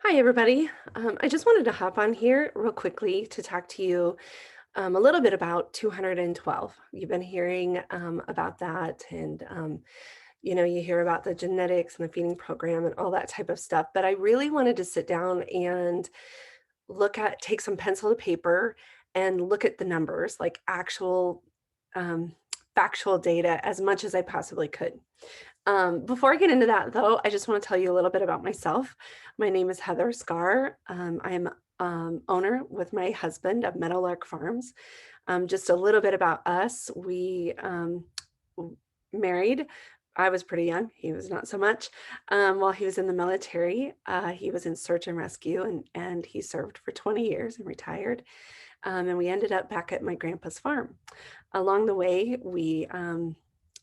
Hi, everybody. I just wanted to hop on here real quickly to talk to you a little bit about 212. You've been hearing about that, and you hear about the genetics and the feeding program and all that type of stuff. But I really wanted to sit down and take some pencil to paper and look at the numbers, like actual um, factual data, as much as I possibly could. Before I get into that, though, I just want to tell you a little bit about myself. My name is Heather Scar. I'm owner with my husband of Meadowlark Farms. Just a little bit about us. We married. I was pretty young. He was not so much. While he was in the military, he was in search and rescue, and he served for 20 years and retired. And we ended up back at my grandpa's farm. Along the way, we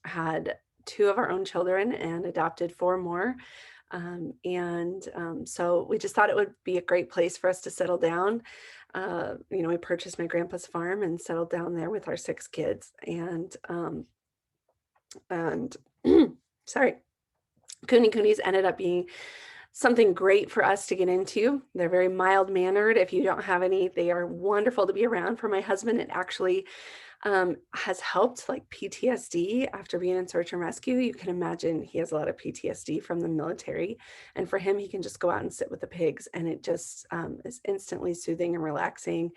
had two of our own children and adopted four more. So we just thought it would be a great place for us to settle down. We purchased my grandpa's farm and settled down there with our six kids. And sorry, Kunekunes ended up being something great for us to get into. They're very mild mannered. If you don't have any, they are wonderful to be around. For my husband, it actually has helped, like PTSD after being in search and rescue. You can imagine he has a lot of PTSD from the military. And for him, he can just go out and sit with the pigs, and it just is instantly soothing and relaxing.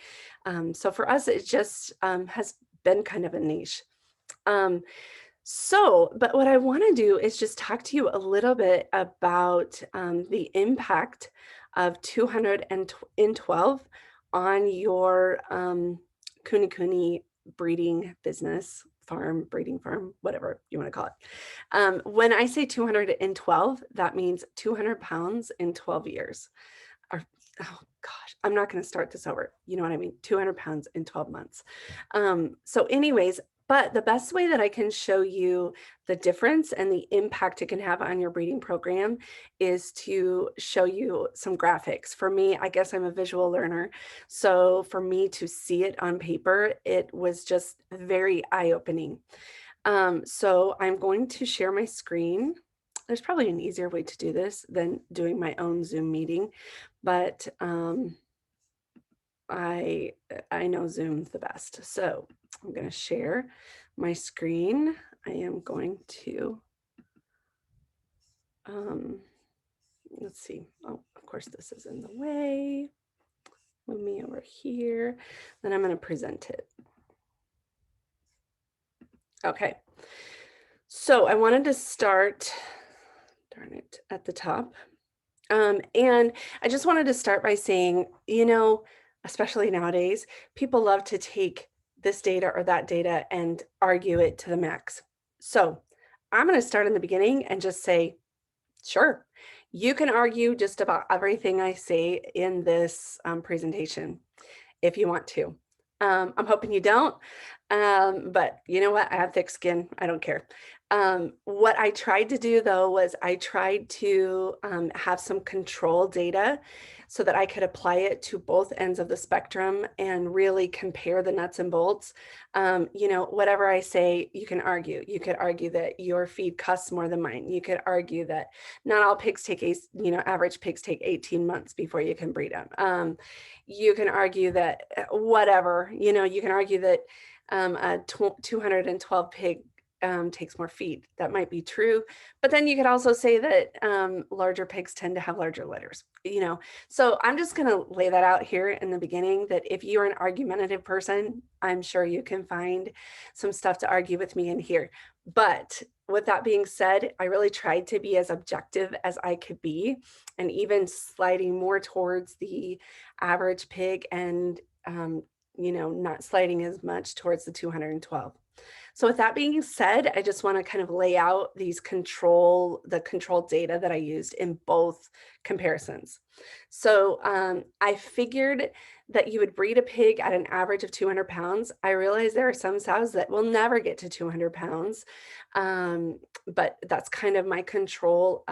So for us, it just has been kind of a niche. But what I want to do is just talk to you a little bit about the impact of 212 on your Kunekune breeding business, breeding farm, whatever you want to call it. When I say 212, that means 200 pounds in 12 years. Or, oh gosh, I'm not going to start this over. You know what I mean? 200 pounds in 12 months. Anyways, but the best way that I can show you the difference and the impact it can have on your breeding program is to show you some graphics. For me, I guess I'm a visual learner. So for me to see it on paper, it was just very eye-opening. So I'm going to share my screen. There's probably an easier way to do this than doing my own Zoom meeting, but I know Zoom's the best. So I'm going to share my screen. I am going to, let's see. Oh, of course, this is in the way. Move me over here. Then I'm going to present it. Okay. So I wanted to start, darn it, at the top. And I just wanted to start by saying, especially nowadays, people love to take this data or that data and argue it to the max. So I'm going to start in the beginning and just say, sure, you can argue just about everything I say in this presentation if you want to. I'm hoping you don't, but you know what? I have thick skin. I don't care. What I tried to do, though, was I tried to have some control data so that I could apply it to both ends of the spectrum and really compare the nuts and bolts. Whatever I say, you can argue. You could argue that your feed costs more than mine. You could argue that not all pigs take average pigs take 18 months before you can breed them. You can argue that whatever, you can argue that a 212 pig takes more feed. That might be true. But then you could also say that larger pigs tend to have larger litters, So I'm just going to lay that out here in the beginning that if you're an argumentative person, I'm sure you can find some stuff to argue with me in here. But with that being said, I really tried to be as objective as I could be, and even sliding more towards the average pig and, not sliding as much towards the 212. So with that being said, I just want to kind of lay out the control data that I used in both comparisons. So I figured that you would breed a pig at an average of 200 pounds. I realize there are some sows that will never get to 200 pounds, but that's kind of my control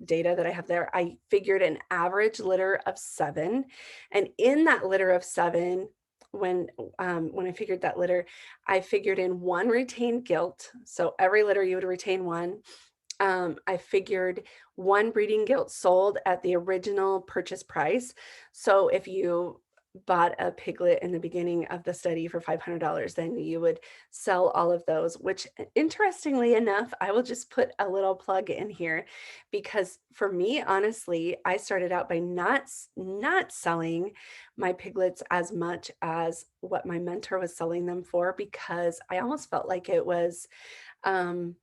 data that I have there. I figured an average litter of 7, and in that litter of 7, when I figured that litter, I figured in 1 retained gilt. So every litter you would retain 1. I figured one breeding gilt sold at the original purchase price. So if you bought a piglet in the beginning of the study for $500, then you would sell all of those, which interestingly enough, I will just put a little plug in here because for me, honestly, I started out by not selling my piglets as much as what my mentor was selling them for because I almost felt um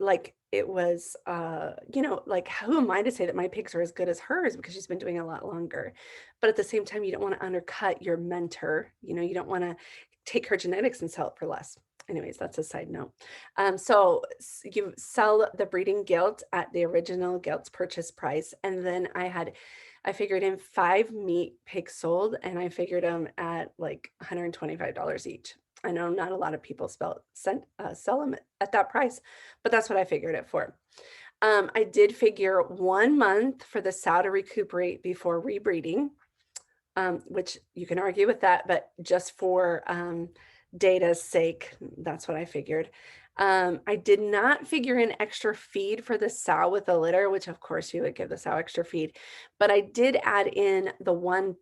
like it was, like, who am I to say that my pigs are as good as hers because she's been doing it a lot longer. But at the same time, you don't want to undercut your mentor. You don't want to take her genetics and sell it for less. Anyways, that's a side note. So you sell the breeding gilt at the original gilt's purchase price, and then I figured in 5 meat pigs sold, and I figured them at like $125 each. I know not a lot of people sell them at that price, but that's what I figured it for. I did figure 1 month for the sow to recuperate before rebreeding, which you can argue with that, but just for data's sake, that's what I figured. I did not figure in extra feed for the sow with the litter, which of course you would give the sow extra feed, but I did add in the one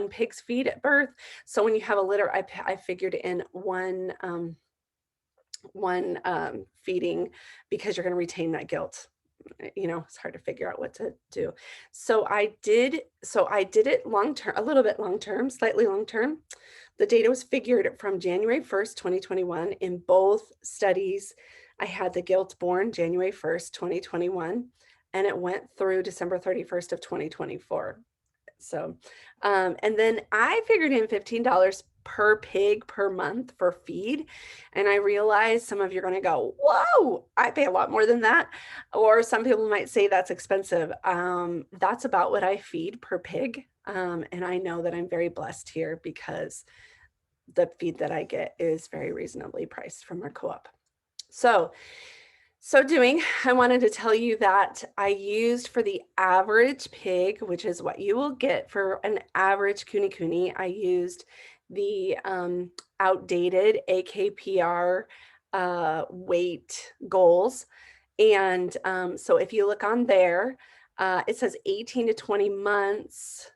pig's feed at birth. So when you have a litter, I figured in one feeding because you're going to retain that guilt. It's hard to figure out what to do. So I did it long term, a little bit long term, slightly long term. The data was figured from January 1st, 2021 in both studies. I had the guilt born January 1st, 2021, and it went through December 31st of 2024. So, and then I figured in $15 per pig per month for feed. And I realize some of you are going to go, whoa, I pay a lot more than that. Or some people might say that's expensive. That's about what I feed per pig. And I know that I'm very blessed here because the feed that I get is very reasonably priced from our co-op. So doing, I wanted to tell you that I used for the average pig, which is what you will get for an average Kunekune, I used the outdated AKPR weight goals. And so if you look on there, it says 18 to 20 months.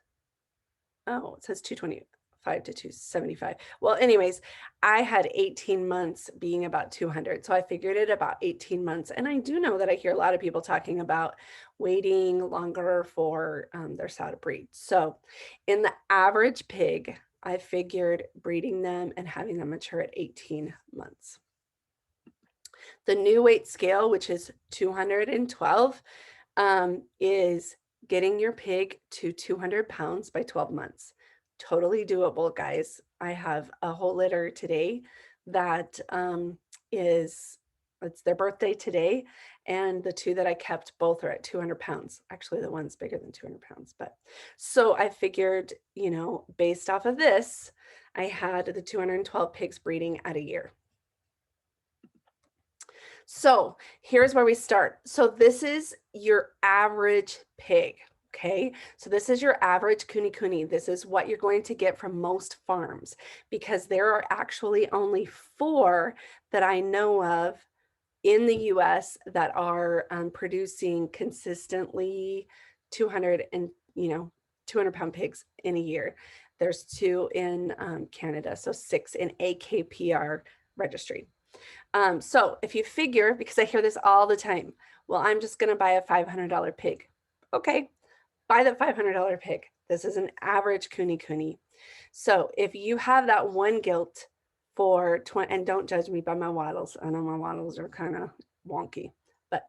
Oh, it says 225 to 275. Well, anyways, I had 18 months being about 200. So I figured it about 18 months. And I do know that I hear a lot of people talking about waiting longer for their sow to breed. So in the average pig, I figured breeding them and having them mature at 18 months. The new weight scale, which is 212, is getting your pig to 200 pounds by 12 months. Totally doable, guys. I have a whole litter today that it's their birthday today. And the two that I kept both are at 200 pounds. Actually, the one's bigger than 200 pounds. But so I figured, based off of this, I had the 212 pigs breeding at a year. So here's where we start. So this is your average pig. Okay, so this is your average Kunekune. This is what you're going to get from most farms because there are actually only 4 that I know of in the US that are producing consistently 200 and 200-pound pigs in a year. There's 2 in Canada, so 6 in AKPR registry. So if you figure, because I hear this all the time, well, I'm just going to buy a $500 pig. Okay, buy the $500 pig. This is an average Kunekune. So if you have that one gilt for 20, and don't judge me by my wattles. I know my wattles are kind of wonky, but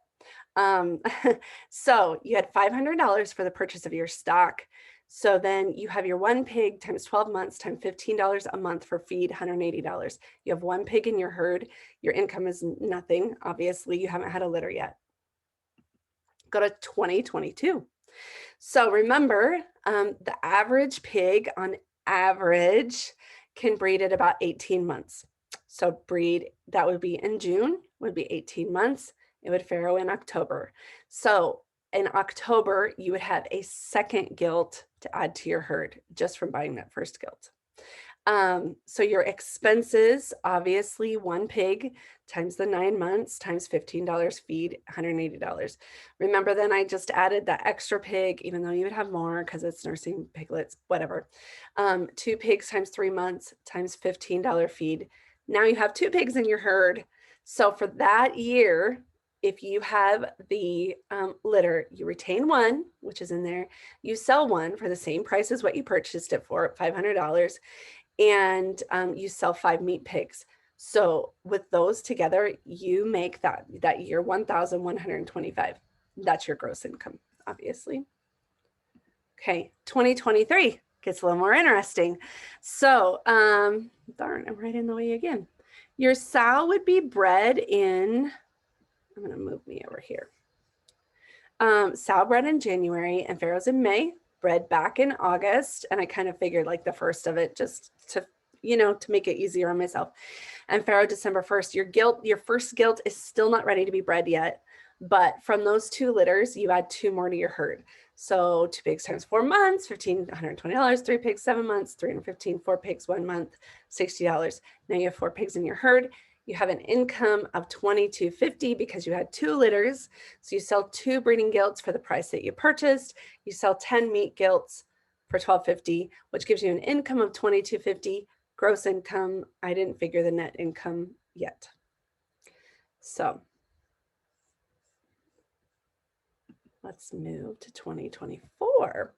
so you had $500 for the purchase of your stock. So then you have your one pig times 12 months times $15 a month for feed, $180. You have one pig in your herd. Your income is nothing. Obviously, you haven't had a litter yet. Go to 2022. So remember, the average pig on average can breed at about 18 months. So breed, that would be in June, would be 18 months. It would farrow in October. So in October, you would have a second gilt to add to your herd just from buying that first gilt. So your expenses, obviously 1 pig times the 9 months times $15 feed, $180. Remember then I just added that extra pig, even though you would have more because it's nursing piglets, whatever. 2 pigs times 3 months times $15 feed. Now you have 2 pigs in your herd. So for that year, if you have the litter, you retain 1, which is in there. You sell 1 for the same price as what you purchased it for, $500, and you sell 5 meat pigs. So with those together, you make that year 1,125. That's your gross income, obviously. Okay, 2023 gets a little more interesting. So, darn, I'm right in the way again. Your sow would be bred in, I'm gonna move me over here. Sow bred in January and farrows in May, bred back in August. And I kind of figured like the first of it just to, to make it easier on myself. And farrow December 1st. Your first gilt is still not ready to be bred yet. But from those 2 litters, you add 2 more to your herd. So 2 pigs times 4 months, $1,520, 3 pigs, 7 months, $315, 4 pigs, 1 month, $60. Now you have 4 pigs in your herd. You have an income of $2,250 because you had 2 litters. So you sell 2 breeding gilts for the price that you purchased. You sell 10 meat gilts for $1,250, which gives you an income of $2,250. Gross income, I didn't figure the net income yet. So let's move to 2024.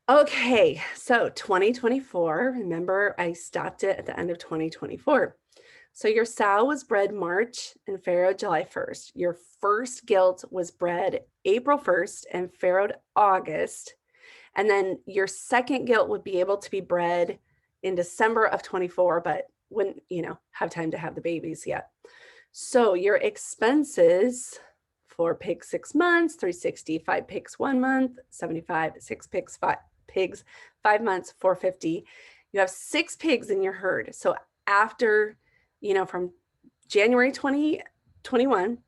Okay, so 2024, remember I stopped it at the end of 2024. So your sow was bred March and farrowed July 1st. Your first gilt was bred April 1st and farrowed August. And then your second gilt would be able to be bred in December of 24, but wouldn't, have time to have the babies yet. So your expenses, 4 pigs, 6 months, 360, 5 pigs, 1 month, 75, 6 pigs, 5 months, 450. You have 6 pigs in your herd. So after, from January 2021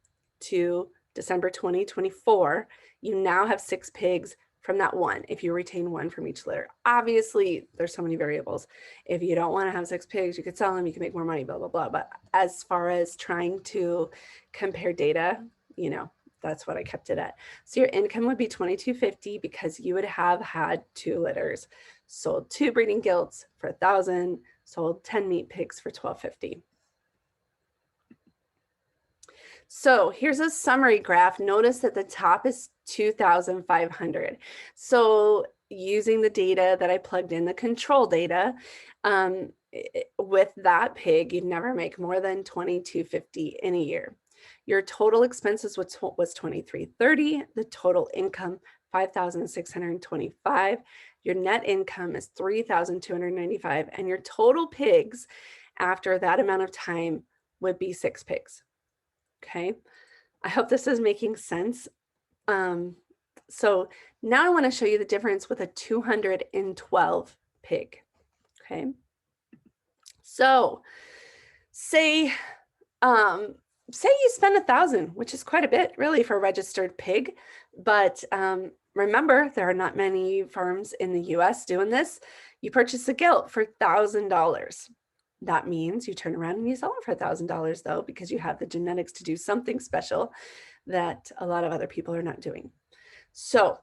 to December 2024, you now have 6 pigs from that 1, if you retain 1 from each litter. Obviously, there's so many variables. If you don't want to have 6 pigs, you could sell them, you can make more money, blah, blah, blah. But as far as trying to compare data, that's what I kept it at. So your income would be $2,250 because you would have had 2 litters, sold 2 breeding gilts for $1,000, sold 10 meat pigs for $1,250. So here's a summary graph. Notice that the top is 2,500. So using the data that I plugged in, the control data, with that pig, you'd never make more than $2,250 in a year. Your total expenses was $2,330. The total income, $5,625. Your net income is $3,295. And your total pigs after that amount of time would be 6 pigs. Okay, I hope this is making sense. So now I want to show you the difference with a 212 pig. Okay, so say you spend $1,000, which is quite a bit really for a registered pig, but remember there are not many farms in the US doing this. You purchase a gilt for $1,000. That means you turn around and you sell it for $1,000 though, because you have the genetics to do something special that a lot of other people are not doing. So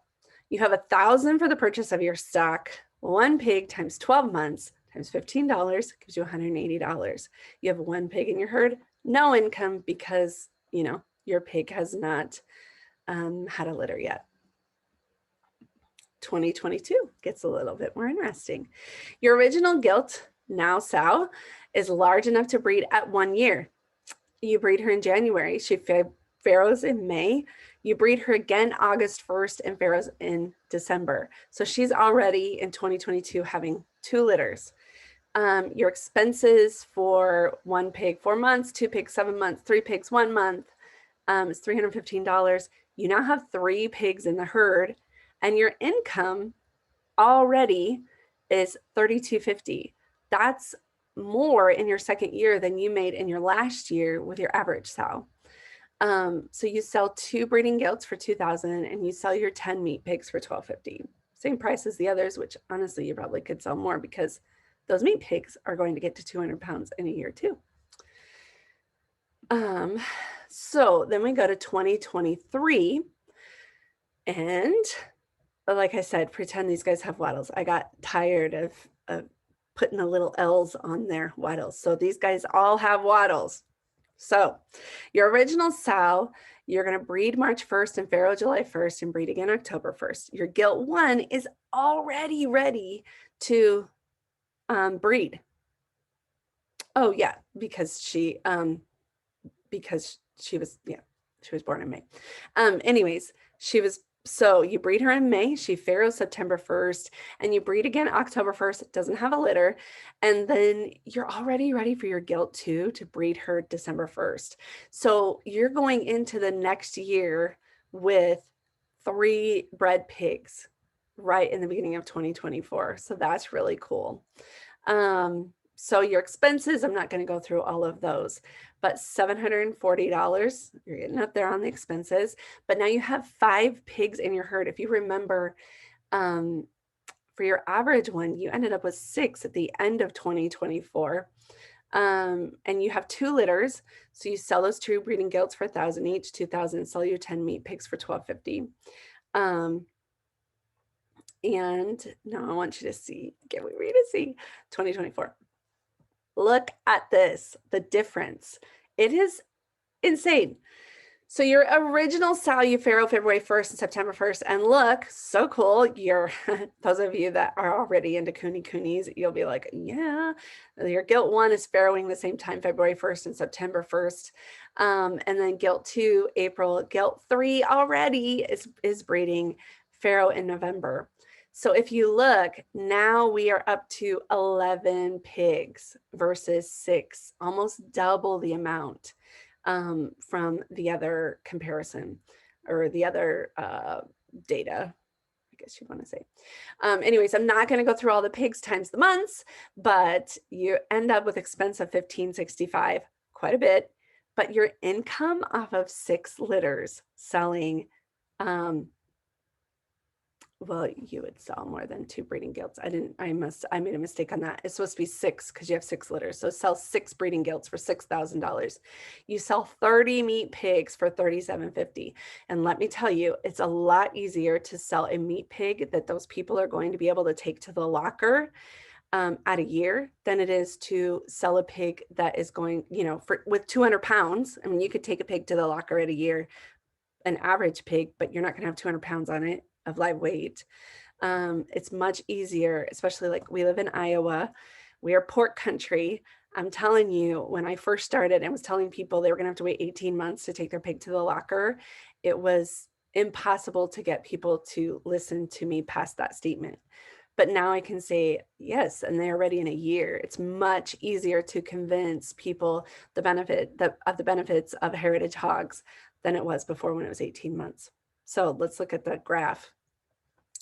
you have $1,000 for the purchase of your stock. 1 pig times 12 months times $15 gives you $180. You have 1 pig in your herd, no income because, your pig has not had a litter yet. 2022 gets a little bit more interesting. Your original gilt, now sow, is large enough to breed at 1 year. You breed her in January. She farrows in May. You breed her again August 1st and farrows in December. So she's already in 2022 having 2 litters. Your expenses for 1 pig 4 months, 2 pigs 7 months, 3 pigs 1 month is $315. You now have 3 pigs in the herd, and your income already is $3,250. That's more in your second year than you made in your last year with your average sow. So you sell 2 breeding gilts for $2,000 and you sell your 10 meat pigs for $1,250. Same price as the others, which honestly you probably could sell more because those meat pigs are going to get to 200 pounds in a year too. So then we go to 2023, and like I said, pretend these guys have wattles. I got tired of putting the little L's on their wattles. So these guys all have wattles. So your original sow, you're going to breed March 1st and farrow July 1st and breed again October 1st. Your gilt one is already ready to breed. Oh yeah, because she was born in May. Anyways, so you breed her in May, she farrows September 1st, and you breed again October 1st. It doesn't have a litter. And then you're already ready for your gilt 2 to breed her December 1st. So you're going into the next year with 3 bred pigs right in the beginning of 2024. So that's really cool. So your expenses, I'm not going to go through all of those, but $740, you're getting up there on the expenses. But now you have 5 pigs in your herd. If you remember, for your average one, you ended up with 6 at the end of 2024. And you have 2 litters. So you sell those 2 breeding gilts for $1,000 each, $2,000, sell your 10 meat pigs for $1,250. And now I want you to see, get me ready to see 2024. Look at this, the difference. It is insane. So your original sow, you farrow February 1st and September 1st, and look, so cool. You're, those of you that are already into Kunekunes, you'll be like, yeah, your gilt 1 is farrowing the same time, February 1st and September 1st. And then gilt 2, April, gilt 3 already is breeding farrow in November. So if you look, now we are up to 11 pigs versus 6, almost double the amount from the other comparison or the other data, I guess you'd want to say. Anyways, I'm not going to go through all the pigs times the months, but you end up with expense of $1,565, quite a bit, but your income off of 6 litters selling, well, you would sell more than 2 breeding gilts. I made a mistake on that. It's supposed to be 6 because you have 6 litters. So sell 6 breeding gilts for $6,000. You sell 30 meat pigs for $3,750. And let me tell you, it's a lot easier to sell a meat pig that those people are going to be able to take to the locker at a year than it is to sell a pig that is going, with 200 pounds. I mean, you could take a pig to the locker at a year, an average pig, but you're not going to have 200 pounds on it of live weight. It's much easier, especially like we live in Iowa. We are pork country. I'm telling you, when I first started and was telling people they were gonna have to wait 18 months to take their pig to the locker, it was impossible to get people to listen to me past that statement. But now I can say yes, and they are ready in a year. It's much easier to convince people the benefits of heritage hogs than it was before when it was 18 months. So let's look at the graph.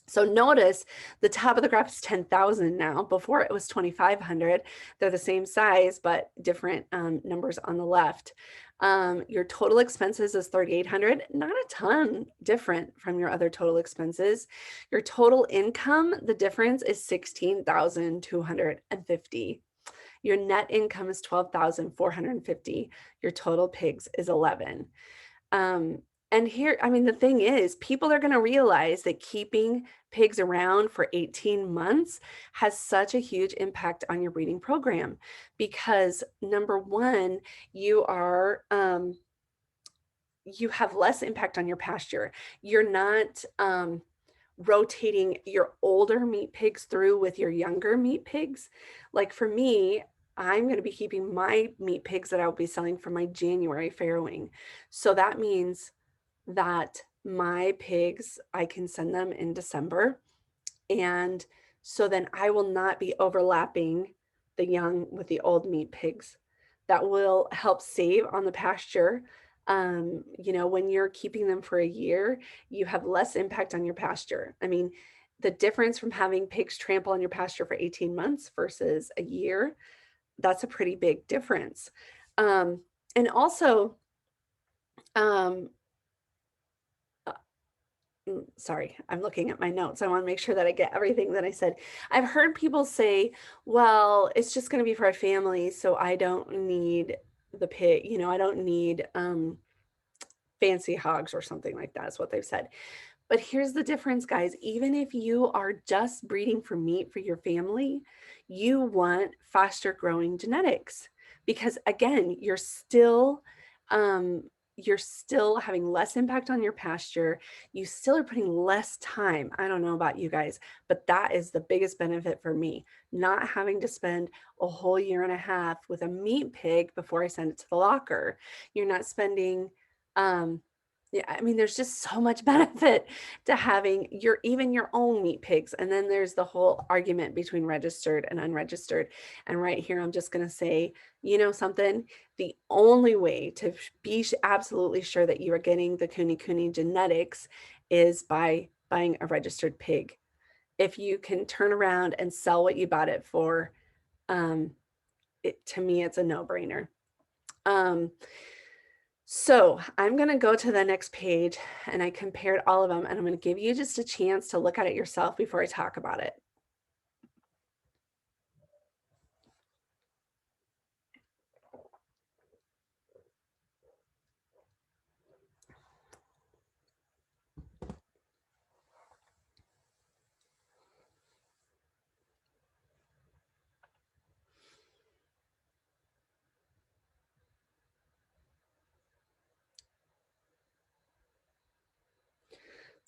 So notice the top of the graph is 10,000 now. Before it was 2,500. They're the same size, but different numbers on the left. Your total expenses is 3,800, not a ton different from your other total expenses. Your total income, the difference is 16,250. Your net income is 12,450. Your total pigs is 11. And here, I mean, the thing is, people are going to realize that keeping pigs around for 18 months has such a huge impact on your breeding program because number one, you have less impact on your pasture. You're not rotating your older meat pigs through with your younger meat pigs. Like for me, I'm going to be keeping my meat pigs that I'll be selling for my January farrowing. So that means that my pigs, I can send them in December. And so then I will not be overlapping the young with the old meat pigs. That will help save on the pasture. When you're keeping them for a year, you have less impact on your pasture. I mean, the difference from having pigs trample on your pasture for 18 months versus a year, that's a pretty big difference. And also, sorry, I'm looking at my notes. I want to make sure that I get everything that I said. I've heard people say, well, it's just going to be for a family, so I don't need the pig, I don't need fancy hogs or something like that is what they've said. But here's the difference, guys. Even if you are just breeding for meat for your family, you want faster growing genetics because again, um, you're still having less impact on your pasture. You still are putting less time. I don't know about you guys, but that is the biggest benefit for me, not having to spend a whole year and a half with a meat pig before I send it to the locker. You're not spending, yeah, I mean, there's just so much benefit to having even your own meat pigs. And then there's the whole argument between registered and unregistered. And right here, I'm just going to say, something, the only way to be absolutely sure that you are getting the Kunekune genetics is by buying a registered pig. If you can turn around and sell what you bought it for, to me, it's a no-brainer. So I'm going to go to the next page and I compared all of them and I'm going to give you just a chance to look at it yourself before I talk about it.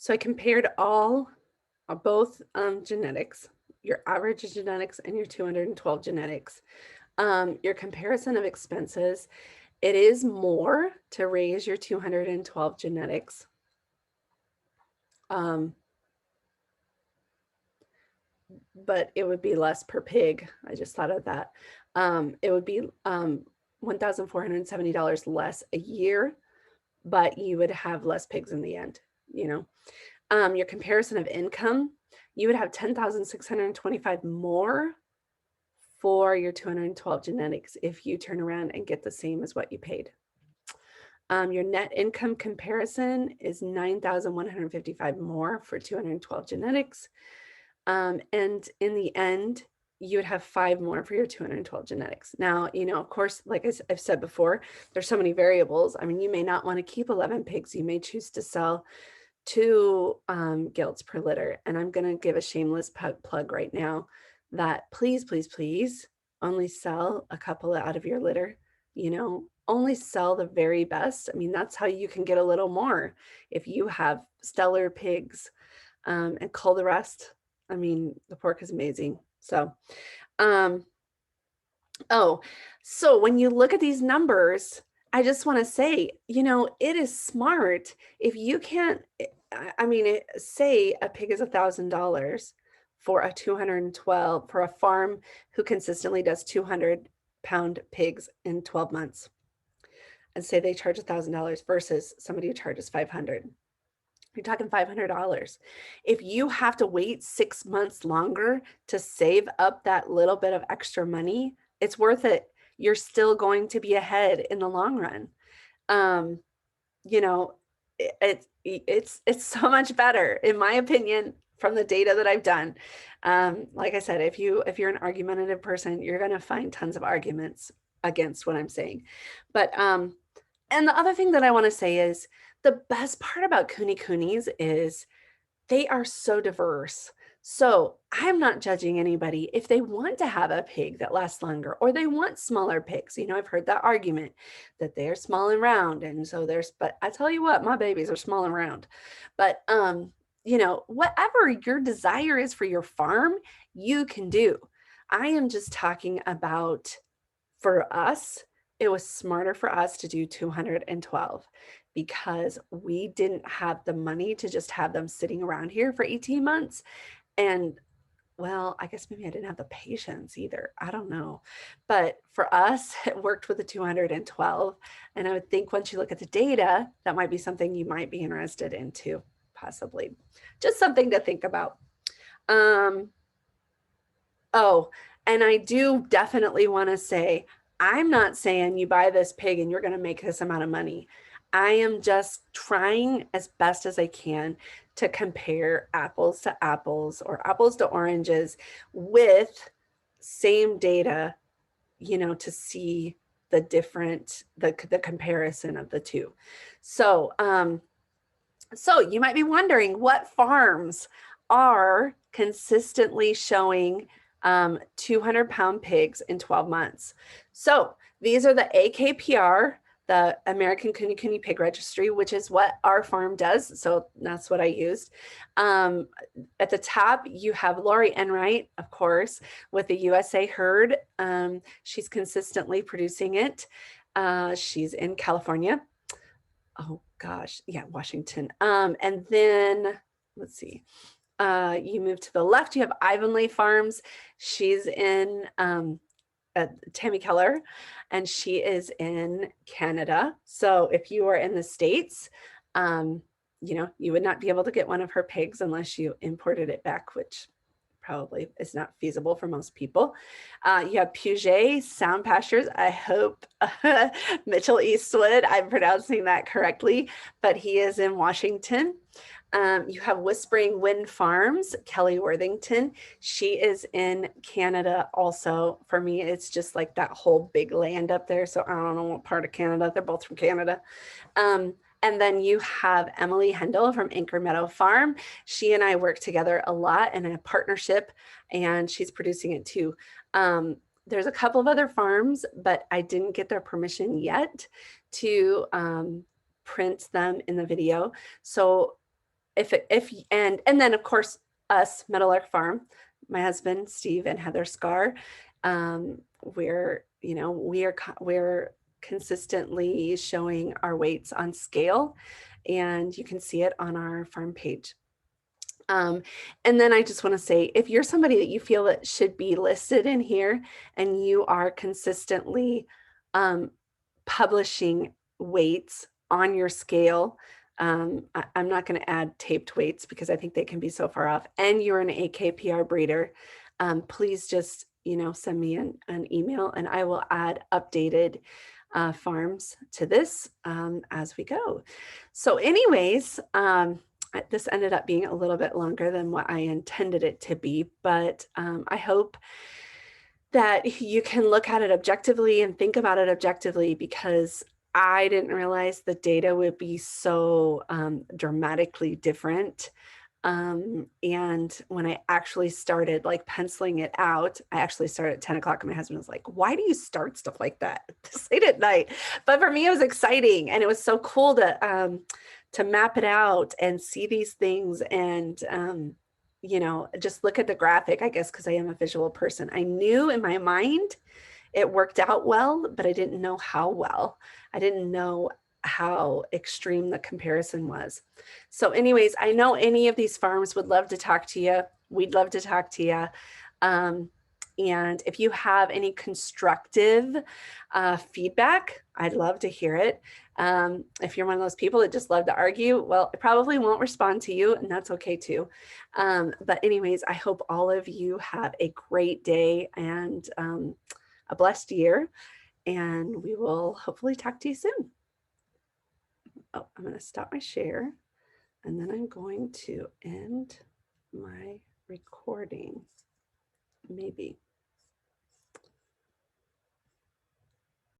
So I compared both genetics, your average genetics and your 212 genetics. Your comparison of expenses, it is more to raise your 212 genetics. But it would be less per pig. I just thought of that. It would be $1,470 less a year, but you would have less pigs in the end, Your comparison of income, you would have 10,625 more for your 212 genetics if you turn around and get the same as what you paid. Your net income comparison is 9,155 more for 212 genetics. And in the end, you would have 5 more for your 212 genetics. Now, of course, like I've said before, there's so many variables. I mean, you may not want to keep 11 pigs. You may choose to sell 2 gilts per litter. And I'm going to give a shameless plug right now that please, please, please only sell a couple out of your litter, only sell the very best. I mean, that's how you can get a little more. If you have stellar pigs and cull the rest, I mean, the pork is amazing. So, so when you look at these numbers, I just want to say, it is smart if you can't, I mean, say a pig is $1,000 for a 212 for a farm who consistently does 200-pound pigs in 12 months, and say they charge $1,000 versus somebody who charges 500. You're talking $500. If you have to wait 6 months longer to save up that little bit of extra money, it's worth it. You're still going to be ahead in the long run. It's so much better, in my opinion, from the data that I've done. Like I said, if you're an argumentative person, you're going to find tons of arguments against what I'm saying. But and the other thing that I want to say is the best part about Kunekunes is they are so diverse. So I'm not judging anybody if they want to have a pig that lasts longer or they want smaller pigs. I've heard that argument that they're small and round. And so but I tell you what, my babies are small and round. But, whatever your desire is for your farm, you can do. I am just talking about, for us, it was smarter for us to do 212 because we didn't have the money to just have them sitting around here for 18 months. And well, I guess maybe I didn't have the patience either. I don't know. But for us, it worked with the 212. And I would think once you look at the data, that might be something you might be interested in too, possibly. Just something to think about. Oh, and I do definitely want to say, I'm not saying you buy this pig and you're going to make this amount of money. I am just trying as best as I can to compare apples to apples or apples to oranges with same data, to see the comparison of the two. So, so you might be wondering what farms are consistently showing 200-pound pigs in 12 months. So these are the AKPR, the American Kunekune Pig Registry, which is what our farm does. So that's what I used. At the top, you have Lori Enright, of course, with the USA herd. She's consistently producing it. She's in California. Oh gosh, yeah, Washington. And then let's see. You move to the left, you have Ivanley Farms. She's in Tammy Keller, and she is in Canada. So if you are in the States, you would not be able to get one of her pigs unless you imported it back, which probably is not feasible for most people. You have Puget Sound Pastures. I hope Mitchell Eastwood, I'm pronouncing that correctly, but he is in Washington. You have Whispering Wind Farms, Kelly Worthington. She is in Canada also. For me, it's just like that whole big land up there. So I don't know what part of Canada. They're both from Canada. And then you have Emily Hendel from Anchor Meadow Farm. She and I work together a lot in a partnership, and she's producing it too. There's a couple of other farms, but I didn't get their permission yet to print them in the video. So and then of course us, Meadowlark Farm, my husband Steve and Heather Scar, we're consistently showing our weights on scale, and you can see it on our farm page. And then I just want to say, if you're somebody that you feel that should be listed in here and you are consistently publishing weights on your scale, I'm not going to add taped weights because I think they can be so far off, and you're an AKPR breeder, please just send me an email and I will add updated farms to this as we go. So anyways, this ended up being a little bit longer than what I intended it to be, but I hope that you can look at it objectively and think about it objectively, because I didn't realize the data would be so dramatically different. And when I actually started like penciling it out, I actually started at 10 o'clock and my husband was like, why do you start stuff like that this late at night? But for me, it was exciting, and it was so cool to map it out and see these things and, just look at the graphic, I guess, because I am a visual person. I knew in my mind it worked out well, but I didn't know how well. I didn't know how extreme the comparison was. So anyways, I know any of these farms would love to talk to you. We'd love to talk to you. And if you have any constructive feedback, I'd love to hear it. If you're one of those people that just love to argue, well, I probably won't respond to you, and that's okay too. But anyways, I hope all of you have a great day and a blessed year, and we will hopefully talk to you soon. Oh, I'm going to stop my share, and then I'm going to end my recording, maybe.